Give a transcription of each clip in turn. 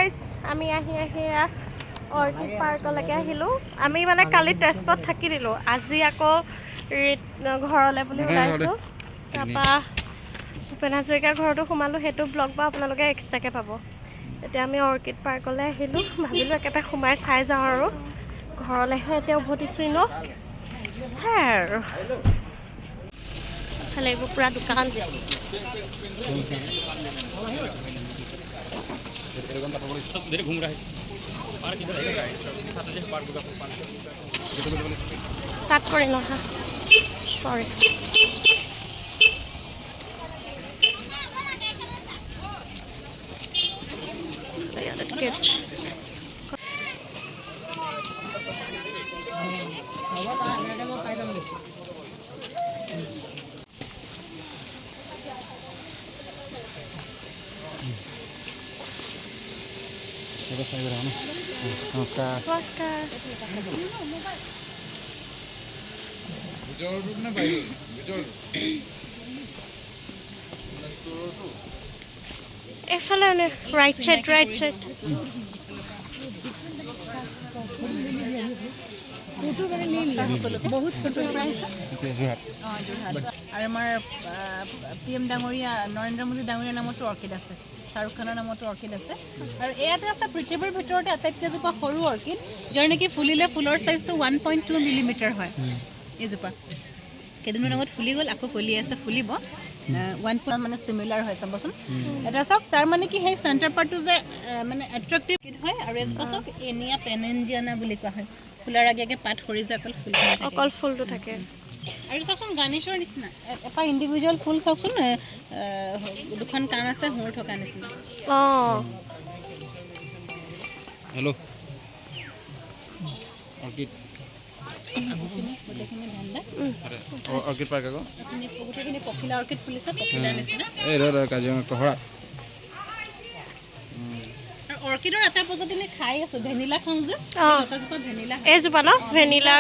Guys আমি আহি orchid পাৰ্কলৈকে আহিলোঁ। আমি মানে কালি তেজপুৰত থাকি দিলোঁ, আজি আকৌ ঘৰলৈ বুলি ওলাইছোঁ। তাৰপৰা ভূপেন হাজৰিকাৰ ঘৰতো সোমালোঁ, সেইটো ব্লগ বা আপোনালোকে এক্সট্ৰাকৈ পাব। এতিয়া আমি অৰ্কিড পাৰ্কলৈ আহিলোঁ, ভাবিলোঁ একেবাৰে সোমাই চাই যাওঁ আৰু ঘৰলৈহে এতিয়া উভতিছোঁ ন। হে আৰু খালি এইবোৰ পূৰা দোকান। কাট কৰি নহা চৰি এইফালে ৰাইট চাইড বহুত ফটো আৰু আমাৰ PM ডাঙৰীয়া নৰেন্দ্ৰ মোদী ডাঙৰীয়াৰ নামতো অৰ্কিড আছে, শ্বাহৰুখ খানৰ নামতো অৰ্কিড আছে। আৰু ইয়াতে আছে পৃথিৱীৰ ভিতৰতে আটাইতকৈ জোপা সৰু অৰ্কিড, যাৰ নেকি ফুলিলে ফুলৰ চাইজটো 1.2 মিলিমিটাৰ হয়। এইজোপা কেইদিনমান আগত ফুলি গ'ল, আকৌ কলি আছে, ফুলিব। 1 মানে চিমিলাৰ হয় চাবচোন। এটা চাওক, তাৰ মানে কি সেই চেণ্টাৰ পাৰ্টটো যে মানে এট্ৰেক্টিভ হয়। আৰু এজোপা চাওক এনিয়া পেনেঞ্জিয়ানা বুলি কোৱা হয়, ফুলাৰ আগে পাত সৰি যায়, অকল ফুলটো থাকে। আৰু চাওকচোন গাৰ্নিছৰ নিচিনা এটা ইণ্ডিভিজুৱেল ফুল চাওকচোন, দুখন কাণ আছে, হোৰ থকা নিচিনা। হেল্ল' অৰ্কিড অৰ্কিড পাৰ্ক আকৌ গোটেইখিনি পখিলা অৰ্কিড ফুলিছে, পখিলাৰ নিচিনা। এই কাজিৰঙা কহৰা অৰ্কিডৰ এটা প্ৰজাতি আমি খাই আছো, ভেনিলা খাওঁ যে, এটাজোপা ভেনিলা, এইজোপা ন ভেনিলা।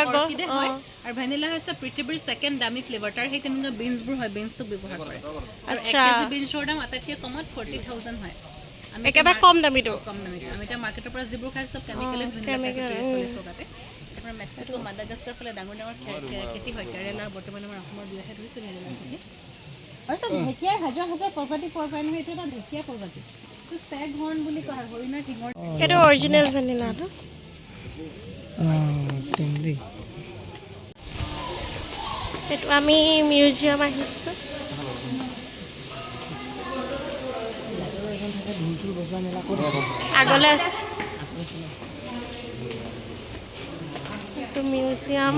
আৰু ভেনিলা হৈছে পৃথিৱীৰ ছেকেণ্ড দামী ফ্লেভাৰ। তাৰ সেই তেনেকুৱা বিনছবোৰ হয়, বিনছটো ব্যৱহাৰ কৰে। আৰু 1 কেজি বিনছৰ দাম আটাইতকৈ কমত 40,000 হয়। একেবাৰে কম দামীটো। আমি এতিয়া মাৰ্কেটৰ পৰা যিবোৰ খাই চব কেমিকেলাইজ ভেনিলা খাইছোঁ 40 টকাতে। তাৰপৰা মেক্সিকো, মাডাগাস্কাৰ ফালে ডাঙৰ খেতি হয়, কেৰেলা, বৰ্তমান আমাৰ অসমৰ দুয়োঠাইত হৈছে ভেনিলাৰ খেতি। আৰু চব ঢেকীয়াৰ হাজাৰ প্ৰজাতি পোৱা যায় নহয়, এইটো এটা ঢেকীয়া প্ৰজাতি। ষ্টেগ হৰ্ণ বুলি কোৱা হয়, হৰিণাৰ শিঙৰ। এইটো অৰিজিনেল ভেনিলা ন? এইটো আমি মিউজিয়াম আহিছোঁ। আগলৈ আছে এইটো মিউজিয়াম।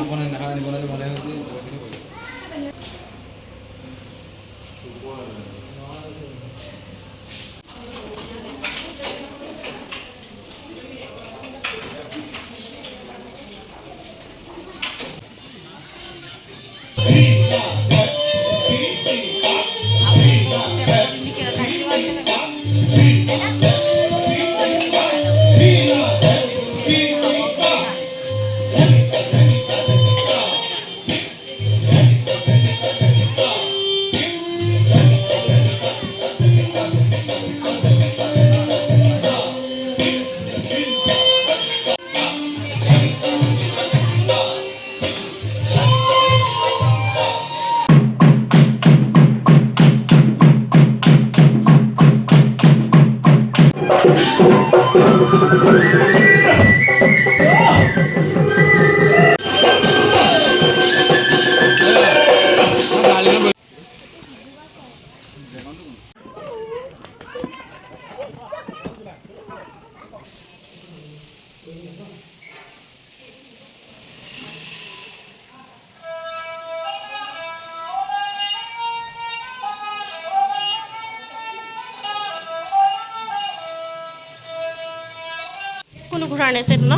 কোনো ঘূৰা নাইছে ন?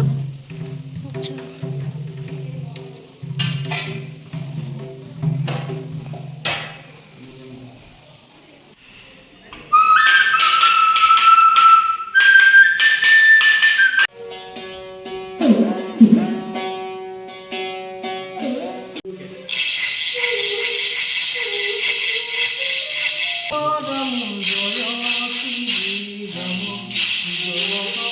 Jaya Sri Ram Jaya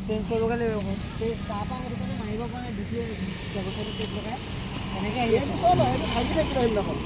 change কৰিব গ'লে তাৰপৰা সেইটো মাৰিব পৰা নাই দ্বিতীয় ব্যৱস্থাটো টেপ লগাই এনেকৈ আহি আছে ভাগি থাকিলে সেইদিনাখন